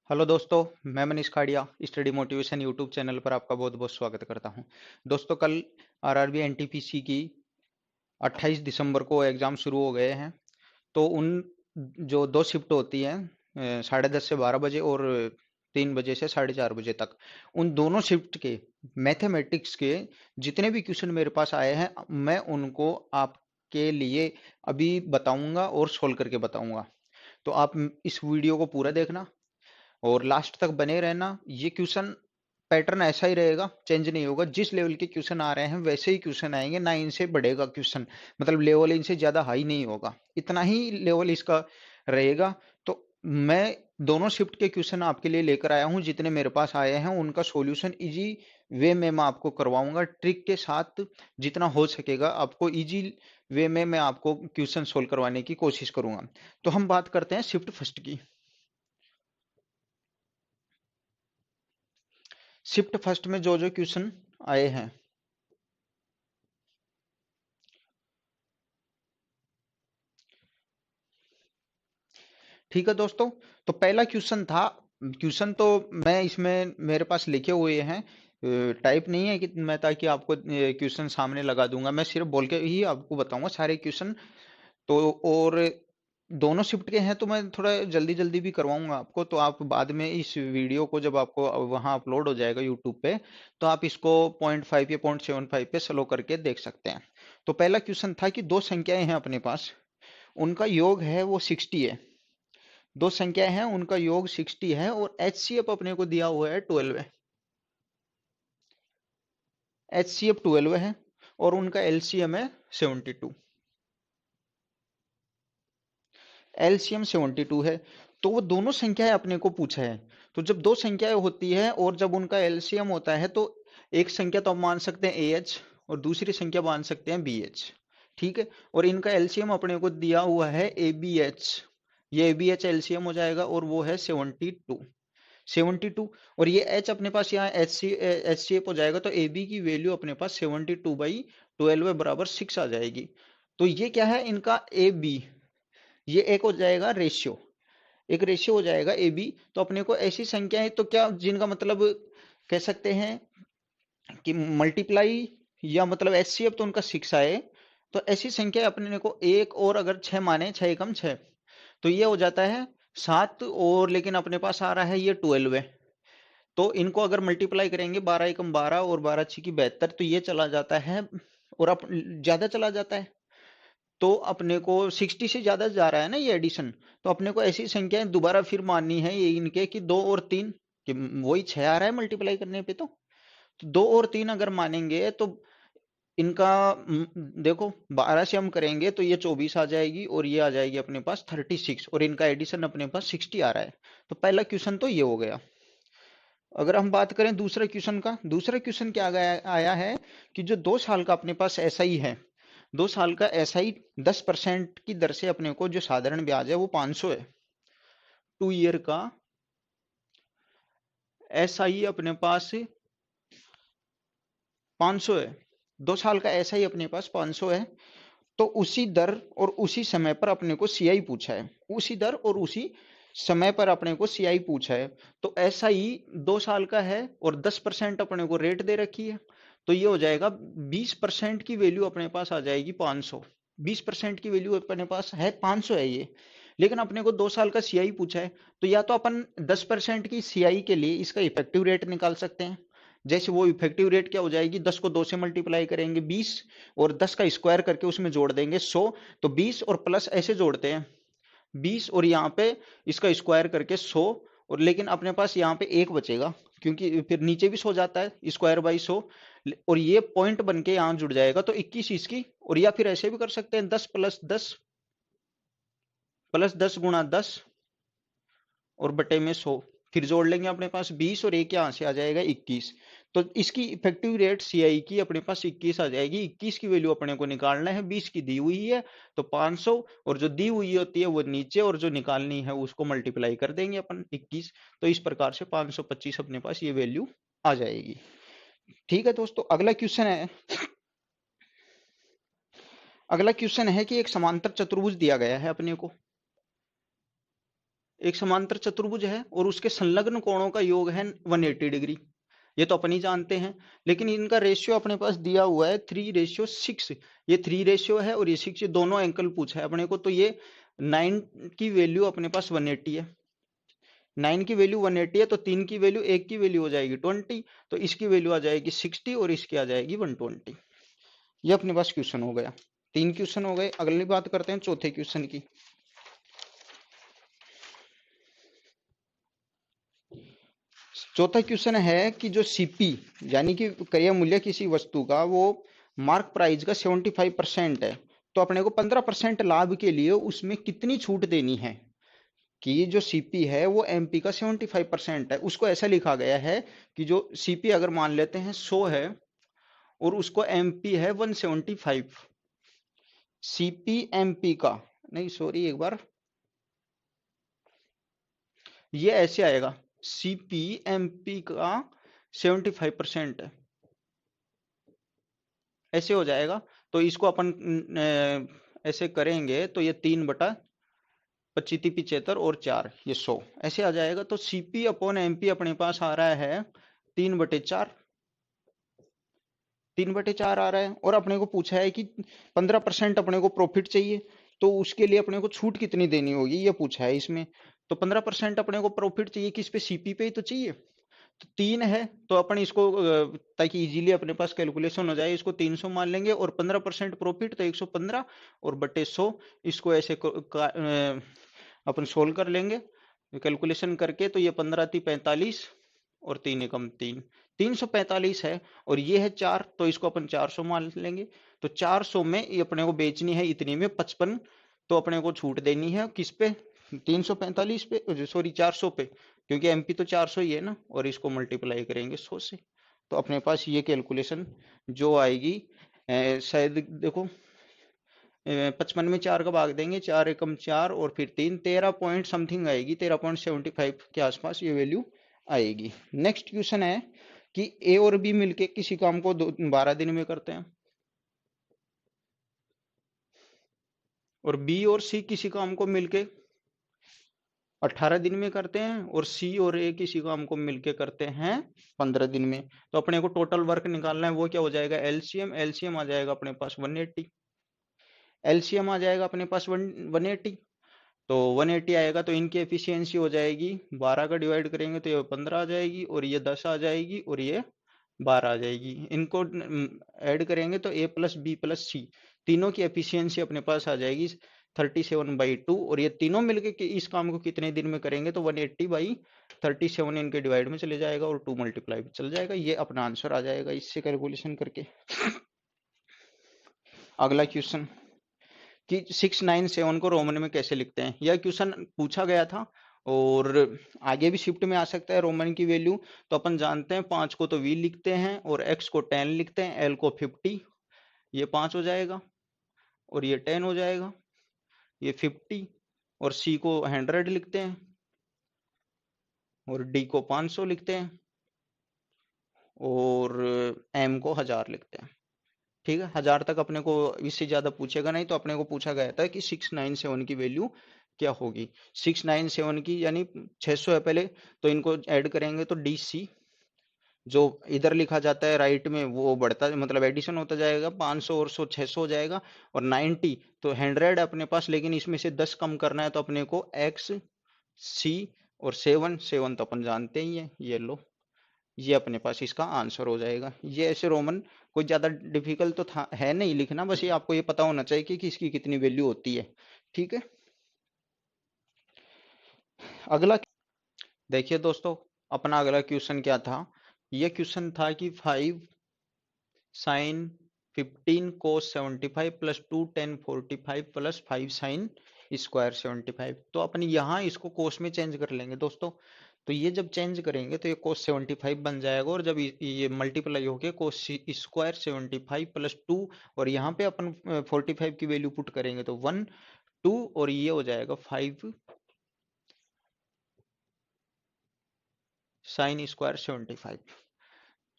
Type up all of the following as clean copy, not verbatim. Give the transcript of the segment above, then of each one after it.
Hello दोस्तों, मैं Manish Khadia study motivation YouTube channel पर आपका बहुत बहुत स्वागत करता हूं। दोस्तों, कल आरआरबी एनटीपीसी की 28 दिसंबर को एग्ज़ाम शुरू हो गए हैं। तो उन जो दो शिफ्ट होती हैं, 10:30 से 12 बजे और 3 बजे से 4:30 बजे तक, उन दोनों शिफ्ट के मैथमेटिक्स के जितने भी क्वेश्चन मेरे पास आए हैं, मैं उनको आपके लिए अभी बताऊंगा और सोल्व करके बताऊंगा। तो आप इस वीडियो को पूरा देखना और लास्ट तक बने रहना। ये क्वेश्चन पैटर्न ऐसा ही रहेगा, चेंज नहीं होगा। जिस लेवल के क्वेश्चन आ रहे हैं वैसे ही क्वेश्चन आएंगे, ना इनसे बढ़ेगा क्वेश्चन। मतलब लेवल इनसे ज्यादा हाई नहीं होगा, इतना ही लेवल इसका रहेगा। तो मैं दोनों शिफ्ट के क्वेश्चन आपके लिए लेकर आया हूं। जितने मेरे पास आए हैं उनका सॉल्यूशन इजी वे में मैं आपको करवाऊंगा, ट्रिक के साथ। जितना हो सकेगा आपको इजी वे में मैं आपको क्वेश्चन सोल्व करवाने की कोशिश करूंगा। तो हम बात करते हैं शिफ्ट फर्स्ट की। शिफ्ट फर्स्ट में जो जो क्वेश्चन आए हैं, ठीक है दोस्तों। तो पहला क्वेश्चन था, क्वेश्चन तो मैं इसमें मेरे पास लिखे हुए हैं, टाइप नहीं है कि मैं, ताकि आपको क्वेश्चन सामने लगा दूंगा। मैं सिर्फ बोल के ही आपको बताऊंगा सारे क्वेश्चन। तो और दोनों शिफ्ट के हैं, तो मैं थोड़ा जल्दी जल्दी भी करवाऊंगा आपको। तो आप बाद में इस वीडियो को जब आपको वहां अपलोड हो जाएगा यूट्यूब पे, तो आप इसको 0.5 या 0.75 पे स्लो करके देख सकते हैं। तो पहला क्वेश्चन था कि दो संख्याएं हैं अपने पास, उनका योग है वो 60 है। दो संख्याएं हैं, उनका योग 60 है और एचसीएफ अपने को दिया हुआ है 12 है। एचसीएफ 12 है और उनका एलसीएम है 72। एलसीएम 72 है। तो वो दोनों संख्याएं अपने को पूछा है। तो जब दो संख्याएं होती है और जब उनका एलसीएम होता है, तो एक संख्या तो हम मान सकते हैं ए एच और दूसरी संख्या मान सकते हैं बी एच। ठीक है। और इनका एलसीएम अपने को दिया हुआ है ए बी एच। ये ए बी एच एलसीएम हो जाएगा और वो है 72। 72। और ये एच अपने पास यहाँ एच सी एफ हो जाएगा, तो ए बी की वैल्यू अपने पास 72/12 बराबर 6 आ जाएगी। तो ये क्या है इनका ए बी, ये एक हो जाएगा रेशियो, एक रेशियो हो जाएगा ए बी। तो अपने को ऐसी संख्याएं तो क्या, जिनका मतलब कह सकते हैं कि मल्टीप्लाई, या मतलब एच सी एफ तो उनका 6 आए। तो ऐसी संख्या अपने को एक और अगर 6 माने, 6 एकम 6, तो ये हो जाता है 7। और लेकिन अपने पास आ रहा है ये 12 है। तो इनको अगर मल्टीप्लाई करेंगे, 12 एकम 12 और 12 छकी 72, तो ये चला जाता है और अब ज्यादा चला जाता है। तो अपने को 60 से ज्यादा जा रहा है ना ये एडिशन। तो अपने को ऐसी संख्याएं दोबारा फिर माननी है ये इनके कि 2 और 3, कि वही 6 आ रहा है मल्टीप्लाई करने पे। तो 2 और 3 अगर मानेंगे तो इनका देखो, 12 से हम करेंगे तो ये 24 आ जाएगी और ये आ जाएगी अपने पास 36, और इनका एडिशन अपने पास 60 आ रहा है। तो पहला क्वेश्चन तो ये हो गया। अगर हम बात करें दूसरे क्वेश्चन का, दूसरा क्वेश्चन क्या आया है कि जो 2 साल का अपने पास एसआई है, 2 साल का एसआई 10% की दर से अपने को जो साधारण ब्याज है वो 500 है। 2 ईयर का एसआई अपने पास 500 है। 2 साल का एसआई अपने पास 500 है। तो उसी दर और उसी समय पर अपने को सीआई पूछा है, उसी दर और उसी समय पर अपने को सीआई पूछा है। तो एसआई 2 साल का है और 10% अपने को रेट दे रखी है। तो ये हो जाएगा 20% की वैल्यू अपने पास आ जाएगी 500। 20% की वैल्यू अपने पास है 500 है ये। लेकिन अपने को 2 साल का सीआई पूछा है, तो या तो अपन 10% की सीआई के लिए इसका इफेक्टिव रेट निकाल सकते हैं। जैसे वो इफेक्टिव रेट क्या हो जाएगी, 10 को 2 से मल्टीप्लाई करेंगे 20, और 10 का स्क्वायर करके उसमें जोड़ देंगे 100। तो 20 और प्लस ऐसे जोड़ते हैं, 20 और यहाँ पे इसका स्क्वायर करके 100। और लेकिन अपने पास यहाँ पे एक बचेगा, क्योंकि फिर नीचे भी 100 जाता है, स्क्वायर बाई 100। और ये पॉइंट बन के यहाँ जुड़ जाएगा, तो 21 इसकी। और या फिर ऐसे भी कर सकते हैं, 10 + 10 गुणा 10 और बटे में 100। फिर जोड़ लेंगे अपने पास 20 और एक यहाँ से आ जाएगा 21। तो इसकी इफेक्टिव रेट सीआई की अपने पास 21 आ जाएगी। 21 की वैल्यू अपने को निकालना है, 20 की दी हुई है तो 500, और जो दी हुई होती है वो नीचे, और जो निकालनी है उसको मल्टीप्लाई कर देंगे अपन 21। तो इस प्रकार से 525 अपने पास ये वैल्यू आ जाएगी। ठीक है दोस्तों, अगला क्वेश्चन है। अगला क्वेश्चन है कि एक समांतर चतुर्भुज दिया गया है अपने को। एक समांतर चतुर्भुज है और उसके संलग्न कोणों का योग है 180 डिग्री, ये तो अपन ही जानते हैं। लेकिन इनका रेशियो अपने पास दिया हुआ है 3:6, ये 3 रेशियो है और ये 6, ये दोनों एंगल पूछा है अपने को। तो ये 9 की वैल्यू अपने पास 180 है, 9 की वैल्यू 180 है, तो 3 की वैल्यू, 1 की वैल्यू हो जाएगी 20, तो इसकी वैल्यू आ जाएगी 60 और इसकी आ जाएगी 120। ये अपने पास क्वेश्चन हो गया। 3 क्वेश्चन हो गए। अगली बात करते हैं चौथे क्वेश्चन की। चौथा क्वेश्चन है कि जो सीपी यानी कि क्रय मूल्य किसी वस्तु का वो मार्क प्राइस का 75% है, तो अपने को 15% लाभ के लिए उसमें कितनी छूट देनी है। कि जो सीपी है वो एमपी का 75% है। उसको ऐसा लिखा गया है कि जो सीपी अगर मान लेते हैं 100 है और उसको एमपी है 175, सीपी एमपी का, नहीं सॉरी एक बार, ये ऐसे आएगा, सीपी एमपी का 75% है, ऐसे हो जाएगा। तो इसको अपन ऐसे करेंगे तो ये 3/75 और 4, ये 100 ऐसे आ जाएगा। तो सीपी अपॉन एमपी अपने पास आ रहा है 3/4, 3/4 आ रहा है। और अपने को पूछा है कि 15% अपने को प्रॉफिट चाहिए, तो उसके लिए अपने को छूट कितनी देनी होगी ये पूछा है इसमें। तो 15% अपने को प्रॉफिट चाहिए, किस पे, सीपी पे ही तो चाहिए। तो 3 है, तो अपन इसको ताकि इजीली अपने पास कैलकुलेशन हो जाए, इसको 300 मान लेंगे और 15% प्रॉफिट तो 115 और बटे 100, इसको ऐसे अपन सोल्व कर लेंगे कैलकुलेशन करके। तो ये 15×3 = 45 और 3 × 3 345 है, और ये है 4, तो इसको अपन 400 मान लेंगे। तो 400 में ये अपने को बेचनी है इतनी में 55, तो अपने को छूट देनी है किस पे, 345 पे, सॉरी 400 पे, क्योंकि एमपी तो 400 ही है ना, और इसको मल्टीप्लाई करेंगे 100 से। तो अपने पास ये कैलकुलेशन जो आएगी शायद देखो 55 में 4 का भाग देंगे, 4 एकम 4 और फिर 3, 13 पॉइंट समथिंग आएगी, 13.75 के आसपास ये वैल्यू आएगी। नेक्स्ट क्वेश्चन है कि ए और बी मिलके किसी काम को 12 दिन में करते हैं, और बी और सी किसी काम को मिलके 18 दिन में करते हैं, और सी और ए किसी काम को मिलके करते हैं 15 दिन में। तो अपने को टोटल वर्क निकालना है, वो क्या हो जाएगा, एलसीएम। एलसीएम आ जाएगा अपने पास 180, एलसीएम आ जाएगा अपने पास 180। तो 180 आएगा तो इनकी एफिशिएंसी हो जाएगी, 12 का डिवाइड करेंगे तो ये 15 आ जाएगी, और ये 10 आ जाएगी, और ये 12 आ जाएगी। इनको ऐड करेंगे तो a प्लस बी प्लस सी, तीनों की एफिशिएंसी अपने पास आ जाएगी 37/2, और ये तीनों मिलके इस काम को कितने दिन में करेंगे, तो 180/37 इनके डिवाइड में चले जाएगा और 2 मल्टीप्लाई में चल जाएगा। ये अपना आंसर आ जाएगा इससे कैलकुलेशन करके। अगला क्वेश्चन कि 697 को रोमन में कैसे लिखते हैं, यह क्वेश्चन पूछा गया था और आगे भी शिफ्ट में आ सकता है रोमन की वैल्यू। तो अपन जानते हैं 5 को तो v लिखते हैं, और x को 10 लिखते हैं, l को 50, ये 5 हो जाएगा, और ये 10 हो जाएगा, ये 50, और c को 100 लिखते हैं, और d को 500 लिखते हैं, और m को 1000 लिखते हैं। ठीक है, 1000 तक अपने को, इससे ज्यादा पूछेगा नहीं। तो अपने को पूछा गया था कि 697 की वैल्यू क्या होगी। 697 की यानी 600 है पहले, तो इनको ऐड करेंगे तो डी सी जो इधर लिखा जाता है राइट में वो बढ़ता, मतलब एडिशन होता जाएगा, 500 और 100 600 हो जाएगा, और 90 तो 100 अपने पास, लेकिन इसमें से 10 कम करना है, तो अपने को एक्स सी और 7 7 तो अपन जानते ही है, ये लो, ये अपने पास इसका आंसर हो जाएगा। ये ऐसे रोमन कोई ज्यादा डिफिकल्ट तो था है नहीं लिखना, बस ये आपको ये पता होना चाहिए कि इसकी कितनी वैल्यू होती है। ठीक है, अगला देखिए दोस्तों, अपना अगला क्वेश्चन क्या था। ये क्वेश्चन था कि 5 sin 15 cos 75 plus 2 tan 45 plus 5 sin square 75। तो अपन यहाँ इसको कोस में चेंज कर लेंगे दोस्तों। तो ये जब चेंज करेंगे तो ये cos 75 बन जाएगा, और जब ये मल्टीप्लाई होके cos स्क्वायर 75 प्लस 2, और यहाँ पे अपन 45 की वैल्यू पुट करेंगे तो 1 2, और ये हो जाएगा 5 साइन स्क्वायर 75।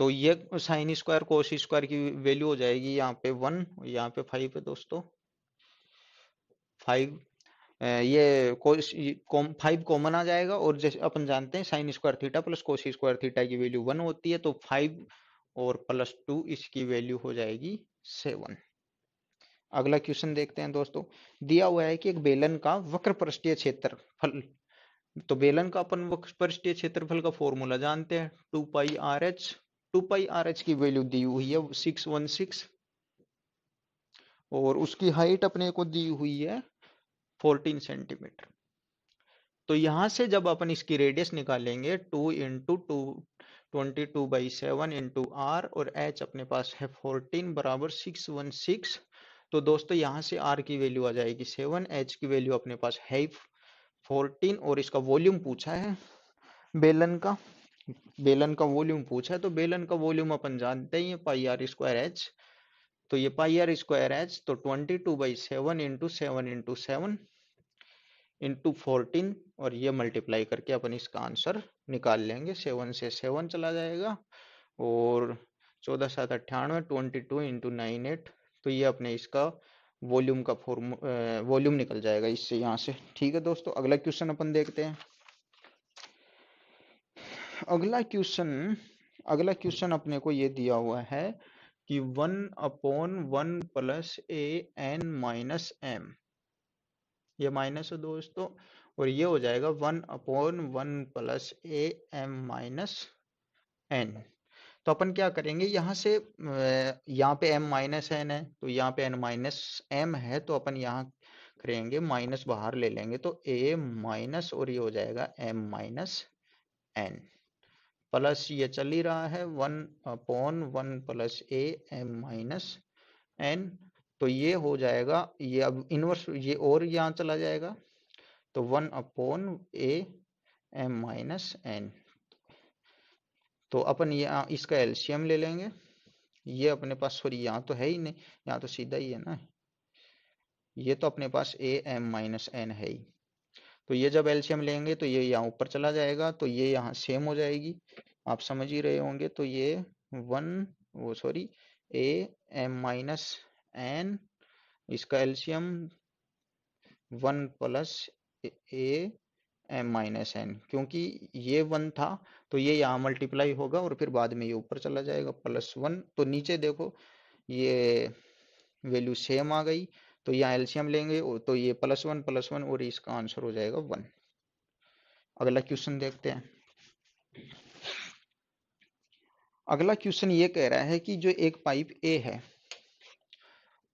तो ये साइन स्क्वायर कोस स्क्वायर की वैल्यू हो जाएगी यहाँ पे 1, यहाँ पे 5 है दोस्तों, 5 ये 5 कॉमन आ जाएगा, और जैसे अपन जानते हैं sine square theta plus cos square theta की वैल्यू 1 होती है, तो 5 और प्लस 2 इसकी वैल्यू हो जाएगी 7। अगला क्वेश्चन देखते हैं दोस्तों। दिया हुआ है कि एक बेलन का वक्र पृष्ठीय क्षेत्रफल, तो बेलन का अपन वक्र पृष्ठीय क्षेत्रफल का फॉर्मूला जानते हैं, 2 पाई आर एच। 2 पाई आर एच की वैल्यू दी हुई है 616, और उसकी हाइट अपने को दी हुई है 14 सेंटीमीटर। तो यहां से जब अपन इसकी रेडियस निकालेंगे, 2 × 22/7 इंटू आर, और एच अपने पास है 14 बराबर 616। तो दोस्तों यहाँ से आर की वैल्यू आ जाएगी 7, एच की वैल्यू अपने पास है 14, और इसका वॉल्यूम पूछा है बेलन का। बेलन का वॉल्यूम पूछा है, तो बेलन का वॉल्यूम अपन जानते ही है πr²h। तो ये πr²h, तो 22/7 इंटू 7 इंटू 14, और ये मल्टीप्लाई करके अपन इसका आंसर निकाल लेंगे। 7 से 7 चला जाएगा, और 14 7 98, 22 इंटू 98, तो ये अपने इसका वॉल्यूम का वॉल्यूम निकल जाएगा इससे, यहाँ से। ठीक है दोस्तों, अगला क्वेश्चन अपन देखते हैं। अगला क्वेश्चन अपने को ये दिया हुआ है कि 1/1 प्लस a n-m, ये माइनस है दोस्तों, और ये हो जाएगा 1/1 प्लस a m-n। तो अपन क्या करेंगे, यहाँ से यहाँ पे m-n है, तो यहाँ पे n-m है, तो अपन यहाँ करेंगे माइनस बाहर ले लेंगे, तो a माइनस, और ये हो जाएगा m-n प्लस, ये चल ही रहा है 1/1 प्लस a m-n। तो ये हो जाएगा, ये अब इनवर्स, ये और यहाँ चला जाएगा, तो 1/a m-n। तो अपन यहाँ इसका एलसीएम ले लेंगे। ये अपने पास, सॉरी यहाँ तो है ही नहीं, यहाँ तो सीधा ही है ना, ये तो अपने पास a m-n है ही। तो ये जब एलसीएम लेंगे तो ये यहाँ ऊपर चला जाएगा, तो ये यहाँ सेम हो जाएगी, आप समझ ही रहे होंगे। तो ये a m-n, इसका एलसीएम 1 प्लस a m-n, क्योंकि ये 1 था तो ये यहाँ मल्टीप्लाई होगा, और फिर बाद में ये ऊपर चला जाएगा +1। तो नीचे देखो ये वैल्यू सेम आ गई, तो यहाँ एलसीएम लेंगे तो ये +1 और इसका आंसर हो जाएगा 1। अगला क्वेश्चन देखते हैं। अगला क्वेश्चन ये कह रहा है कि जो एक पाइप ए है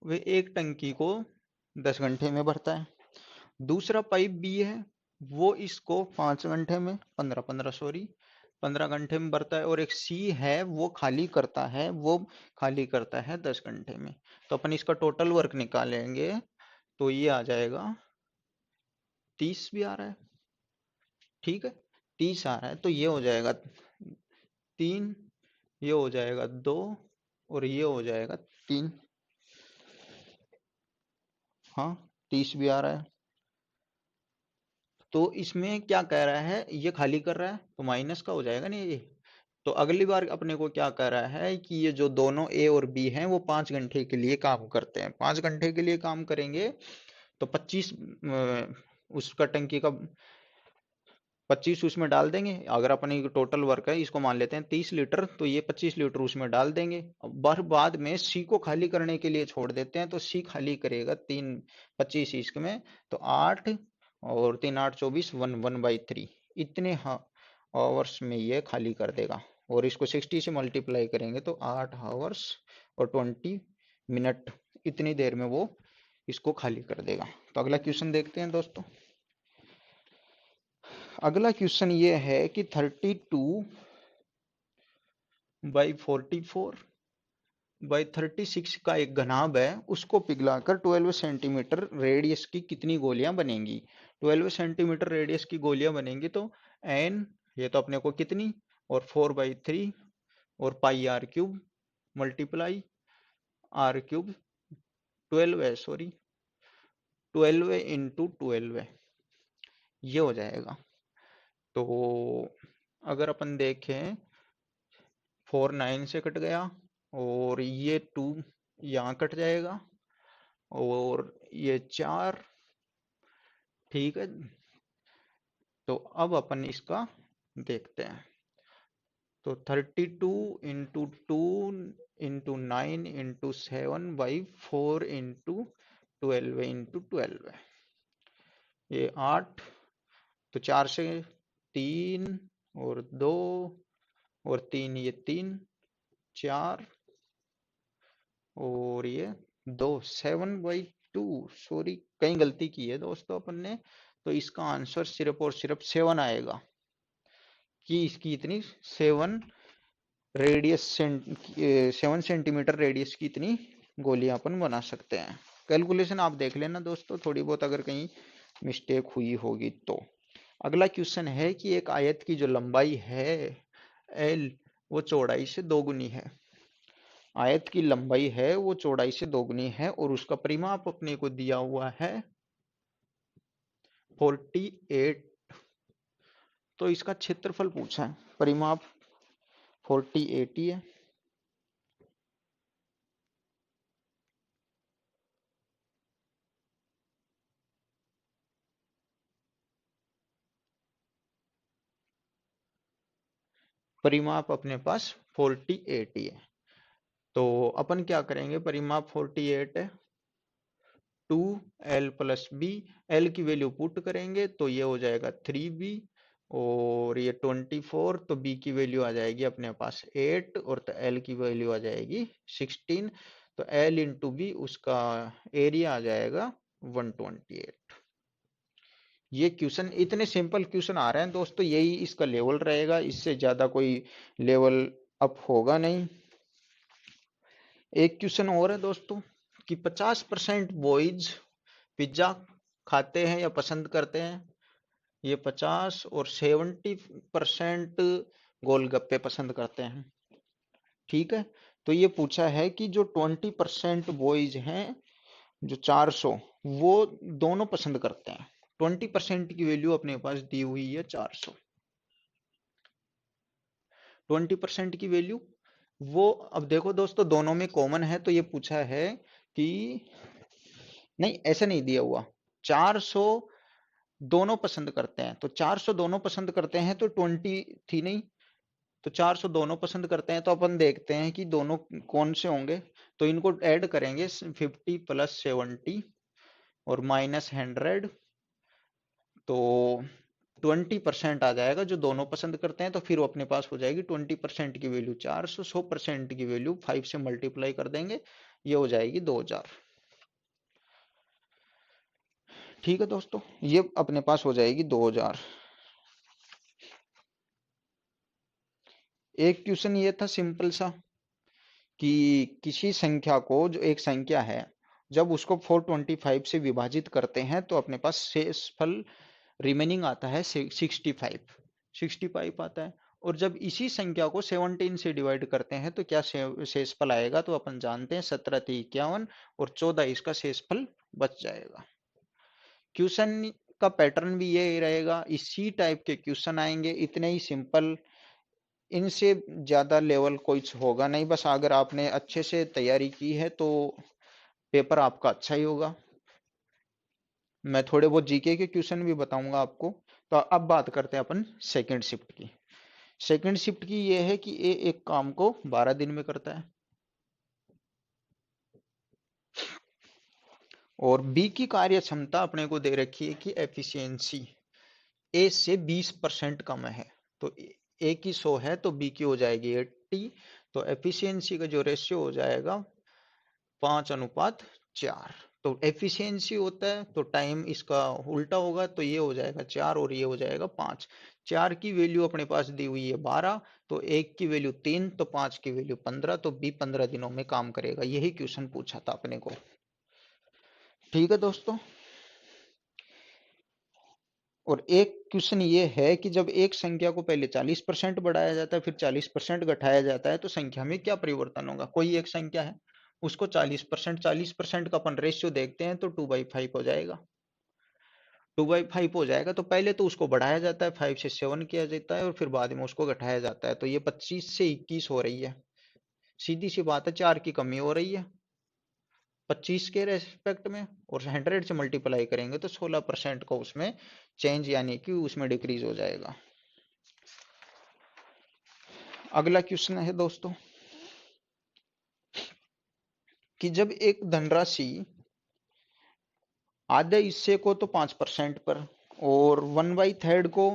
वे एक टंकी को 10 घंटे में भरता है। दूसरा पाइप बी है, वो इसको 5 घंटे में 15 घंटे में भरता है। और एक सी है, वो खाली करता है 10 घंटे में। तो अपन इसका टोटल वर्क निकालेंगे, तो ये आ जाएगा 30 भी आ रहा है, ठीक है, 30 आ रहा है, तो ये हो जाएगा 3, ये हो जाएगा 2, और ये हो जाएगा 3। हाँ, 30 भी आ रहा है। तो इसमें क्या कह रहा है, ये खाली कर रहा है, तो माइनस का हो जाएगा नहीं ये। तो अगली बार अपने को क्या कह रहा है कि ये जो दोनों ए और बी हैं वो 5 घंटे के लिए काम करते हैं। 5 घंटे के लिए काम करेंगे तो 25 उसका टंकी का 25 उसमें डाल देंगे। अगर अपनी टोटल वर्क है, इसको मान लेते हैं 30 लीटर, तो ये 25 लीटर उसमें डाल देंगे। बाद में सी को खाली करने के लिए छोड़ देते हैं, तो सी खाली करेगा 25 इसमें, तो 8 और 3 8 24, 1/3 इतने आवर्स में ये खाली कर देगा। और इसको 60 से मल्टीप्लाई करेंगे तो 8 आवर्स और 20 मिनट, इतनी देर में वो इसको खाली कर देगा। तो अगला क्वेश्चन देखते हैं दोस्तों। अगला क्वेश्चन ये है कि 32/44/36 का एक घनाभ है, उसको पिघलाकर 12 सेंटीमीटर रेडियस की कितनी गोलियां बनेंगी। 12 सेंटीमीटर रेडियस की गोलियां बनेंगी, तो n, ये तो अपने को कितनी, और 4/3 और πr³ मल्टीप्लाई r³, 12 है, सॉरी 12 इंटू 12, ये हो जाएगा। तो अगर अपन देखें, 4 9 से कट गया, और ये 2 यहाँ कट जाएगा, और ये 4 ठीक है, तो अब अपन इसका देखते हैं। तो 32 into 2 into 9 into 7 by 4 into 12 ये 8, तो 4 से 3 और 2 और 3, ये 3, 4 और ये 2, 7/2। सॉरी, कहीं गलती की है दोस्तों अपन ने। तो इसका आंसर सिर्फ और सिर्फ 7 आएगा, कि इसकी इतनी 7 रेडियस 7 सेंटीमीटर रेडियस की इतनी गोलियां अपन बना सकते हैं। कैलकुलेशन आप देख लेना दोस्तों, थोड़ी बहुत अगर कहीं मिस्टेक हुई होगी तो। अगला क्वेश्चन है कि एक आयत की जो लंबाई है एल, वो चौड़ाई से दोगुनी है। आयत की लंबाई है वो चौड़ाई से दोगुनी है और उसका परिमाप अपने को दिया हुआ है 48। तो इसका क्षेत्रफल पूछा है, परिमाप 48 ही है। परिमाप अपने पास 48 ही है। तो अपन क्या करेंगे, परिमाप 48 है, 2l+b, l की वैल्यू पुट करेंगे तो ये हो जाएगा 3b, और ये 24, तो b की वैल्यू आ जाएगी अपने पास 8, और तो l की वैल्यू आ जाएगी 16। तो l इंटू बी, उसका एरिया आ जाएगा 128। ये क्वेश्चन, इतने सिंपल क्वेश्चन आ रहे हैं दोस्तों, यही इसका लेवल रहेगा, इससे ज्यादा कोई लेवल अप होगा नहीं। एक क्वेश्चन और है दोस्तों कि 50% बॉयज पिज्जा खाते हैं या पसंद करते हैं। ये 50 और 70% गोलगप्पे पसंद करते हैं। ठीक है, तो ये पूछा है कि जो 20% बॉयज हैं, जो 400, वो दोनों पसंद करते हैं। 20% की वैल्यू अपने पास दी हुई है 400। 20% की वैल्यू, वो अब देखो दोस्तों, दोनों में कॉमन है, तो ये पूछा है कि, नहीं ऐसा नहीं दिया हुआ, 400 दोनों पसंद करते हैं, तो 400 दोनों पसंद करते हैं, तो 20 थी नहीं, तो 400 दोनों पसंद करते हैं, तो अपन देखते हैं कि दोनों कौन से होंगे। तो इनको ऐड करेंगे, 50 + 70 और -100, तो 20% आ जाएगा जो दोनों पसंद करते हैं। तो फिर वो अपने पास हो जाएगी 20% की वैल्यू 400, 100% की वैल्यू 5 से मल्टीप्लाई कर देंगे, ये हो जाएगी 2000। ठीक है दोस्तों, ये अपने पास हो जाएगी 2000। एक क्वेश्चन ये था सिंपल सा कि किसी संख्या को, जो एक संख्या है, जब उसको 425 से विभाजित करते हैं तो अपने पास शेषफल रिमेनिंग आता है 65 आता है। और जब इसी संख्या को 17 से डिवाइड करते हैं तो क्या शेषफल आएगा, तो अपन जानते हैं 17×3 = 51, और 14 इसका शेषफल बच जाएगा। क्वेश्चन का पैटर्न भी ये रहेगा, इसी टाइप के क्वेश्चन आएंगे, इतने ही सिंपल, इनसे ज्यादा लेवल कुछ होगा नहीं। बस अगर आपने अच्छे से तैयारी की है तो पेपर आपका अच्छा ही होगा। मैं थोड़े बहुत जीके के क्वेश्चन भी बताऊंगा आपको। तो अब बात करते हैं अपन सेकंड शिफ्ट की। सेकंड शिफ्ट की ये है कि ए एक काम को 12 दिन में करता है, और बी की कार्य क्षमता अपने को दे रखी है कि एफिशिएंसी ए से 20% कम है। तो ए की 100 है तो बी की हो जाएगी 80। तो एफिशिएंसी का जो रेशियो हो जाएगा 5:4। तो एफिशिएंसी होता है तो टाइम इसका उल्टा होगा, तो ये हो जाएगा 4 और ये हो जाएगा 5। 4 की वैल्यू अपने पास दी हुई है 12, तो 1 की वैल्यू 3, तो 5 की वैल्यू 15, तो बी 15 दिनों में काम करेगा। यही क्वेश्चन पूछा था अपने को। ठीक है दोस्तों, और एक क्वेश्चन ये है कि जब एक संख्या को पहले 40% बढ़ाया जाता है, फिर 40% घटाया जाता है, तो संख्या में क्या परिवर्तन होगा। कोई एक संख्या है, उसको 40% का अपन रेशियो देखते हैं, तो 2/5 हो जाएगा। 2/5 हो जाएगा, तो पहले तो उसको बढ़ाया जाता है, 5 से 7 किया जाता है, और फिर बाद में उसको घटाया जाता है। तो ये 25 से 21 हो रही है। सीधी सी बात है, 4 की कमी हो रही है। 25 के रेस्पेक्ट में, और 100 से मल्टीप्लाई करेंगे तो 16% का उसमें चेंज यानी कि उसमें डिक्रीज हो जाएगा। अगला क्वेश्चन है दोस्तों कि जब एक धनराशि आधे हिस्से को तो 5% पर और 1/3 को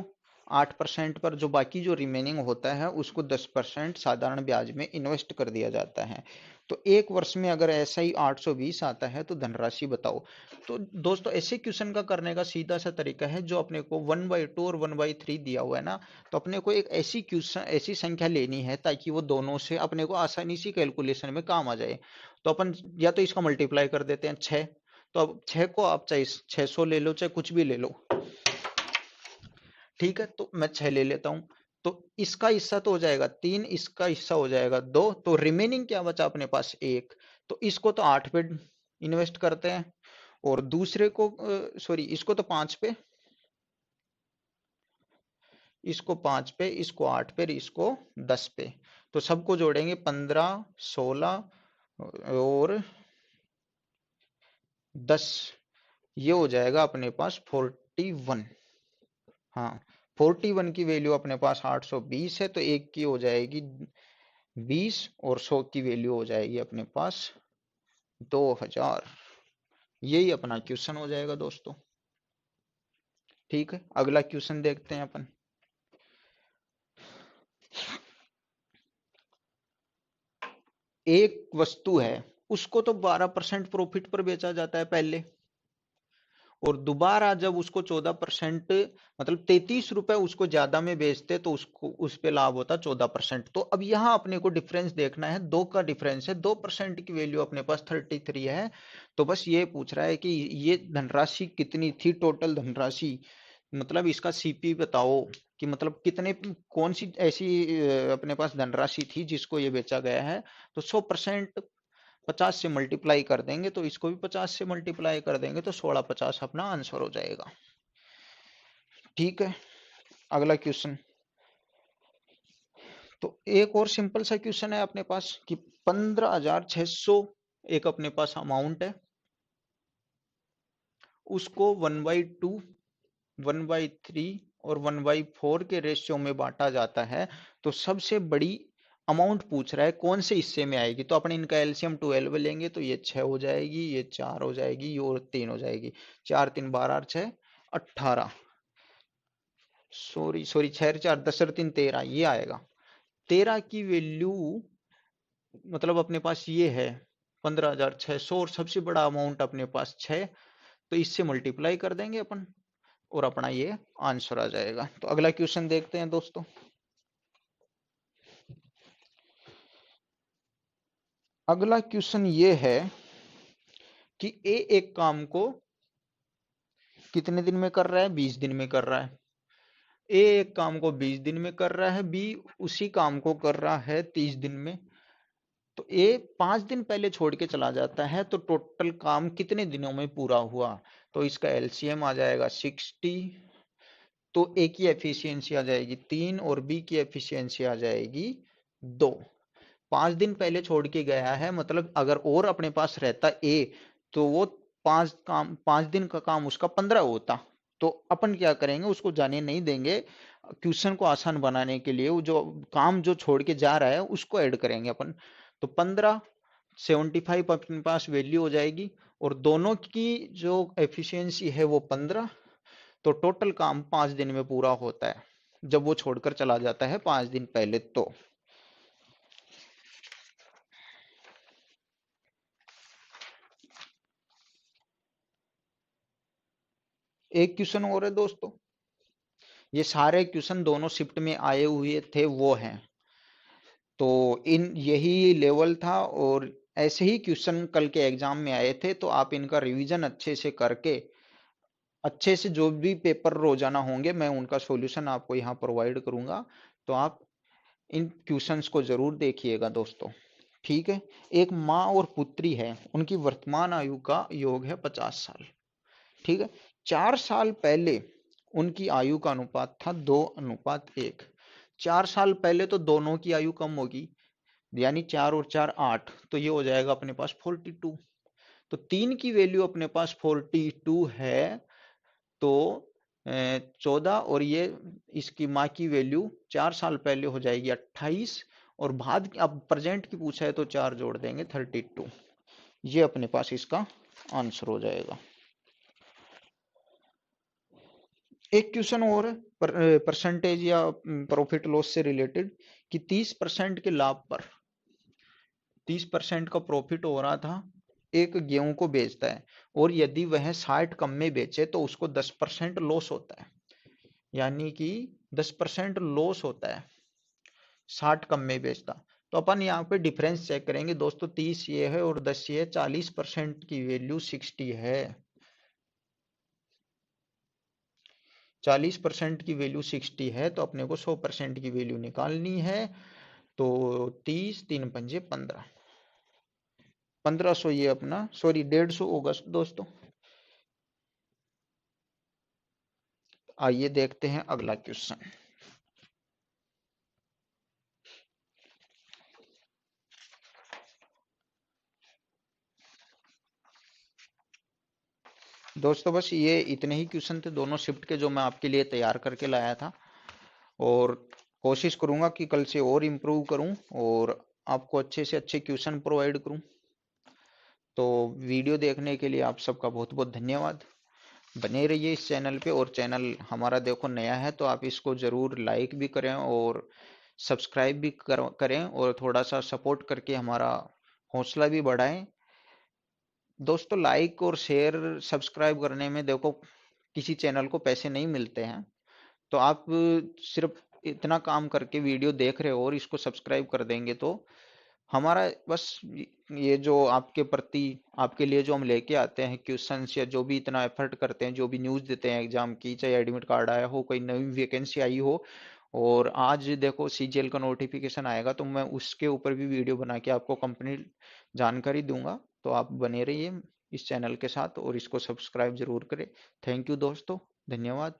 8% पर, जो बाकी जो रिमेनिंग होता है उसको 10% साधारण ब्याज में इन्वेस्ट कर दिया जाता है, तो एक वर्ष में अगर ऐसा ही 820 आता है तो धनराशि बताओ। तो दोस्तों ऐसे क्वेश्चन का करने का सीधा सा तरीका है, जो अपने को 1/2 और 1/3 दिया हुआ है ना, तो अपने को एक ऐसी क्वेश्चन ऐसी संख्या लेनी है ताकि वो दोनों से अपने को आसानी से कैलकुलेशन में काम आ जाए। तो अपन या तो इसका मल्टीप्लाई कर देते हैं 6, तो अब 6 को आप चाहे 600 ले लो चाहे कुछ भी ले लो, ठीक है, तो मैं 6 ले लेता हूं। तो इसका हिस्सा तो हो जाएगा 3, इसका हिस्सा हो जाएगा 2, तो रिमेनिंग क्या बचा अपने पास 1। तो इसको तो 8 पे इन्वेस्ट करते हैं, और दूसरे को सॉरी इसको तो 5 पे, इसको 5 पे, इसको 8 पे, इसको 10 पे। तो सबको जोड़ेंगे 15, 16 और 10, ये हो जाएगा अपने पास 41। हाँ, 41 की वैल्यू अपने पास 820 है, तो एक की हो जाएगी 20 और 100 की वैल्यू हो जाएगी अपने पास 2000। यही अपना क्वेश्चन हो जाएगा दोस्तों। ठीक है, अगला क्वेश्चन देखते हैं अपन। एक वस्तु है, उसको तो 12% प्रॉफिट पर बेचा जाता है पहले, और दोबारा जब उसको 14% मतलब 33 रुपए उसको ज्यादा में बेचते तो उसको उस पे लाभ होता 14%। तो अब यहाँ अपने को डिफरेंस देखना है, 2 का डिफरेंस है, 2% की वैल्यू अपने पास 33 है। तो बस ये पूछ रहा है कि ये धनराशि कितनी थी, टोटल धनराशि, मतलब इसका सीपी बताओ कि मतलब कितने, कौन सी ऐसी अपने पास धनराशि थी जिसको ये बेचा गया है। तो 100% 50 से मल्टीप्लाई कर देंगे, तो इसको भी 50 से मल्टीप्लाई कर देंगे, तो 1650 अपना आंसर हो जाएगा। ठीक है, अगला क्वेश्चन। तो एक और सिंपल सा क्वेश्चन है अपने पास कि 15,600 एक अपने पास अमाउंट है, उसको 1/2, 1/3 और 1/4 के रेशियो में बांटा जाता है। तो सबसे बड़ी अमाउंट पूछ रहा है कौन से हिस्से में आएगी, तो अपने इनका एलसीएम 12 लेंगे, तो ये 6 हो जाएगी, ये 4 हो जाएगी, ये और 3 हो जाएगी। 4 3 12 और 6 18, सॉरी सॉरी 6 4 10 और 3 13, ये आएगा। 13 की वैल्यू मतलब अपने पास ये है 15,600, और सबसे बड़ा अमाउंट अपने पास 6, तो इससे मल्टीप्लाई कर देंगे अपन, और अपना ये आंसर आ जाएगा। तो अगला क्वेश्चन देखते हैं दोस्तों। अगला क्वेश्चन ये है कि ए एक काम को कितने दिन में कर रहा है, 20 दिन में कर रहा है। ए एक काम को 20 दिन में कर रहा है, बी उसी काम को कर रहा है 30 दिन में। तो ए 5 दिन पहले छोड़ के चला जाता है, तो टोटल काम कितने दिनों में पूरा हुआ। तो इसका एलसीएम आ जाएगा 60, तो ए की एफिशिएंसी आ जाएगी 3 और बी की एफिशिएंसी आ जाएगी 2। 5 दिन पहले छोड़ के गया है, मतलब अगर और अपने पास रहता ए, तो वो 5 दिन का काम उसका 15 होता। तो अपन क्या करेंगे, उसको जाने नहीं देंगे, क्वेश्चन को आसान बनाने के लिए वो जो काम जो छोड़ के जा रहा है उसको ऐड करेंगे अपन। तो 15, 75 अपने पास वैल्यू हो जाएगी, और दोनों की जो एफिशिएंसी है वो 15, तो टोटल काम 5 दिन में पूरा होता है जब वो छोड़कर चला जाता है 5 दिन पहले। तो एक क्वेश्चन और है दोस्तों, ये सारे क्वेश्चन दोनों शिफ्ट में आए हुए थे वो हैं, तो इन यही लेवल था, और ऐसे ही क्वेश्चन कल के एग्जाम में आए थे, तो आप इनका रिवीजन अच्छे से करके, अच्छे से जो भी पेपर रोजाना होंगे मैं उनका सॉल्यूशन आपको यहाँ प्रोवाइड करूंगा, तो आप इन क्वेश्चंस को जरूर देखिएगा दोस्तों। ठीक है, एक माँ और पुत्री है, उनकी वर्तमान आयु का योग है 50 साल। ठीक है, 4 साल पहले उनकी आयु का अनुपात था 2:1। 4 साल पहले तो दोनों की आयु कम होगी, यानी 4 और 4 8, तो ये हो जाएगा अपने पास 42। तो 3 की वैल्यू अपने पास 42 है, तो 14 और ये इसकी माँ की वैल्यू 4 साल पहले हो जाएगी 28, और बाद अब प्रेजेंट की पूछा है तो 4 जोड़ देंगे 32। ये अपने पास इसका आंसर हो जाएगा। एक क्वेश्चन और परसेंटेज या प्रॉफिट लॉस से रिलेटेड, कि 30% के लाभ पर 30% का प्रॉफिट हो रहा था, एक गेहूं को बेचता है, और यदि वह 60 कम में बेचे तो उसको 10% लॉस होता है, यानी कि 10% लॉस होता है 60 कम में बेचता। तो अपन यहाँ पे डिफरेंस चेक करेंगे दोस्तों, 30 ये है और 10 ये है, 40% की वैल्यू 60 है, 40% की वैल्यू 60 है, तो अपने को 100% की वैल्यू निकालनी है। तो 30 3 पंजे 15, 1500 ये अपना, सॉरी 150 होगा दोस्तों। आइए देखते हैं अगला क्वेश्चन। दोस्तों बस ये इतने ही क्वेश्चन थे दोनों शिफ्ट के, जो मैं आपके लिए तैयार करके लाया था, और कोशिश करूंगा कि कल से और इम्प्रूव करूं और आपको अच्छे से अच्छे क्वेश्चन प्रोवाइड करूं। तो वीडियो देखने के लिए आप सबका बहुत बहुत धन्यवाद। बने रहिए इस चैनल पे, और चैनल हमारा देखो नया है तो आप इसको ज़रूर लाइक भी करें और सब्सक्राइब भी करें, और थोड़ा सा सपोर्ट करके हमारा हौसला भी बढ़ाएं। दोस्तों लाइक और शेयर सब्सक्राइब करने में देखो किसी चैनल को पैसे नहीं मिलते हैं, तो आप सिर्फ इतना काम करके वीडियो देख रहे हो और इसको सब्सक्राइब कर देंगे तो हमारा बस ये जो आपके प्रति, आपके लिए जो हम लेके आते हैं क्वेश्चंस, या जो भी इतना एफर्ट करते हैं, जो भी न्यूज़ देते हैं एग्जाम की, चाहे एडमिट कार्ड आया हो, कोई नई वैकेंसी आई हो, और आज देखो सीजीएल का नोटिफिकेशन आएगा तो मैं उसके ऊपर भी वीडियो बना के आपको कंप्लीट जानकारी दूंगा। तो आप बने रहिए इस चैनल के साथ और इसको सब्सक्राइब जरूर करें। थैंक यू दोस्तों, धन्यवाद।